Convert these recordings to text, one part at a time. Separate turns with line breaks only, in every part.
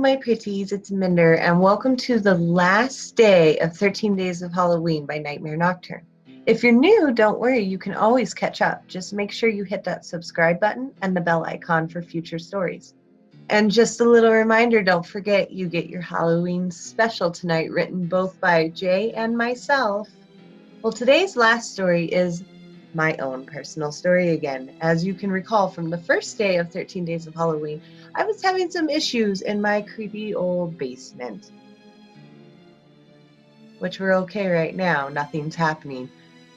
my pretties, it's Minder, and welcome to the last day of 13 Days of Halloween by Nightmare Nocturne. If you're new, don't worry, you can always catch up. Just make sure you hit that subscribe button and the bell icon for future stories. And just a little reminder, don't forget you get your Halloween special tonight, written both by Jay and myself. Well, today's last story is my own personal story again. As you can recall from the first day of 13 Days of Halloween, I was having some issues in my creepy old basement. Which we're okay right now, nothing's happening.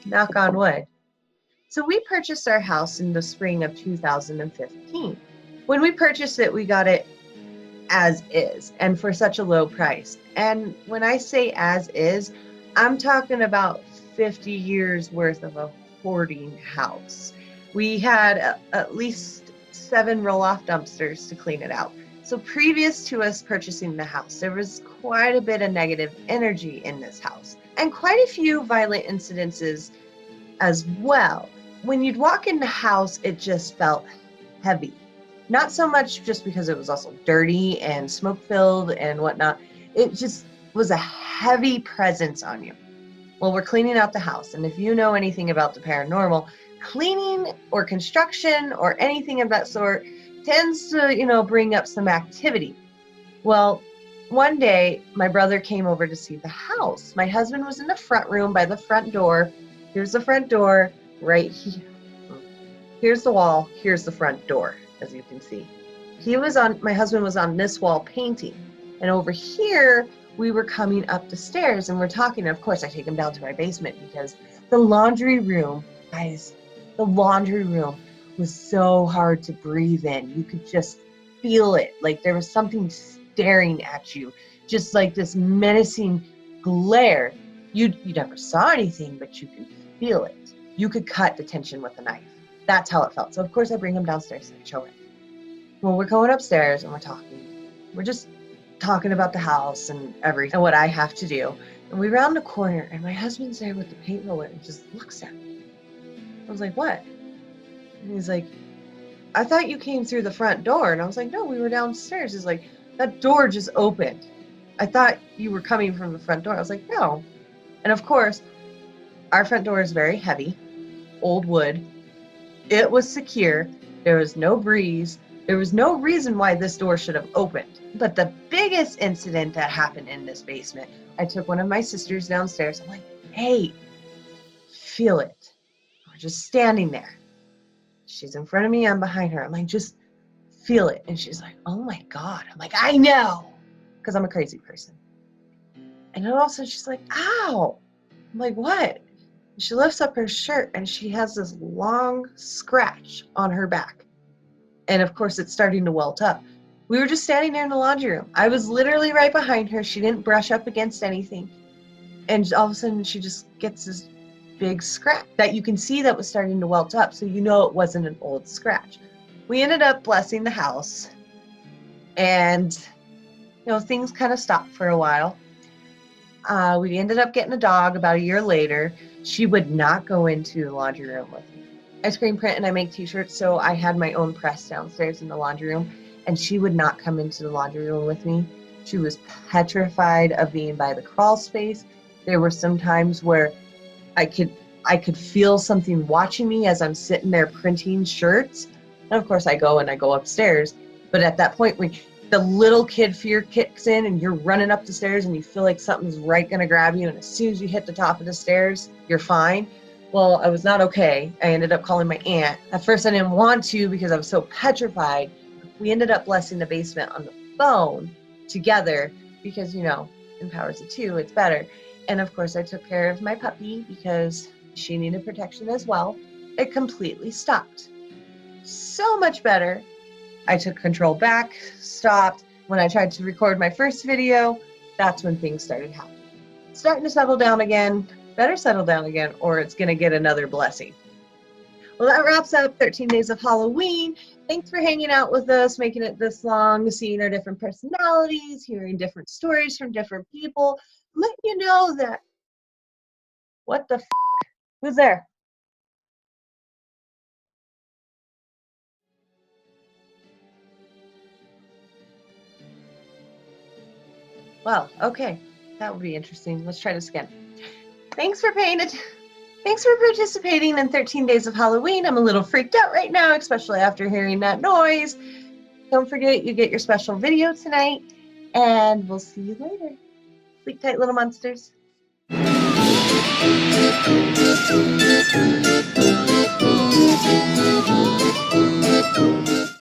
Knock on wood. So we purchased our house in the spring of 2015. When we purchased it, we got it as is and for such a low price. And when I say as is, I'm talking about 50 years worth of a hoarding house. We had at least 7 roll-off dumpsters to clean it out. So previous to us purchasing the house, there was quite a bit of negative energy in this house and quite a few violent incidences as well. When you'd walk in the house, it just felt heavy. Not so much just because it was also dirty and smoke-filled and whatnot. It just was a heavy presence on you. Well, we're cleaning out the house, and if you know anything about the paranormal, cleaning or construction or anything of that sort tends to, bring up some activity. Well, one day, my brother came over to see the house. My husband was in the front room by the front door. Here's the front door right here. Here's the wall. Here's the front door, as you can see. My husband was on this wall painting. And over here, we were coming up the stairs and we're talking. And of course, I take him down to my basement because the laundry room, guys, the laundry room was so hard to breathe in. You could just feel it. Like there was something staring at you, just like this menacing glare. You never saw anything, but you could feel it. You could cut the tension with a knife. That's how it felt. So of course I bring him downstairs and I show him. Well, we're going upstairs and we're talking. We're just talking about the house and everything and what I have to do. And we round the corner and my husband's there with the paint roller and just looks at me. I was like, what? And he's like, I thought you came through the front door. And I was like, no, we were downstairs. He's like, that door just opened. I thought you were coming from the front door. I was like, no. And of course, our front door is very heavy, old wood. It was secure. There was no breeze. There was no reason why this door should have opened. But the biggest incident that happened in this basement, I took one of my sisters downstairs. I'm like, hey, feel it. We're just standing there. She's in front of me. I'm behind her. I'm like, just feel it. And she's like, oh my God. I'm like, I know. Because I'm a crazy person. And then all of a sudden she's like, ow. I'm like, what? And she lifts up her shirt and she has this long scratch on her back. And of course, it's starting to welt up. We were just standing there in the laundry room. I was literally right behind her. She didn't brush up against anything. And all of a sudden, she just gets this big scratch that you can see that was starting to welt up. So you know it wasn't an old scratch. We ended up blessing the house. And, things kind of stopped for a while. We ended up getting a dog about a year later. She would not go into the laundry room with me. I screen print and I make t-shirts, so I had my own press downstairs in the laundry room, and she would not come into the laundry room with me. She was petrified of being by the crawl space. There were some times where I could feel something watching me as I'm sitting there printing shirts. And of course I go upstairs, but at that point when the little kid fear kicks in and you're running up the stairs and you feel like something's right gonna grab you, and as soon as you hit the top of the stairs, you're fine. Well, I was not okay. I ended up calling my aunt. At first I didn't want to because I was so petrified. We ended up blessing the basement on the phone together because, in powers of two, it's better. And of course I took care of my puppy because she needed protection as well. It completely stopped. So much better. I took control back, stopped. When I tried to record my first video, that's when things started happening. Starting to settle down again. Better settle down again or it's going to get another blessing. Well, that wraps up 13 Days of Halloween. Thanks for hanging out with us, making it this long, seeing our different personalities, hearing different stories from different people. Let you know that, what the f***? Who's there? Well, okay. That would be interesting. Let's try this again. Thanks for participating in 13 Days of Halloween. I'm a little freaked out right now, especially after hearing that noise. Don't forget, you get your special video tonight, and we'll see you later. Sleep tight, little monsters.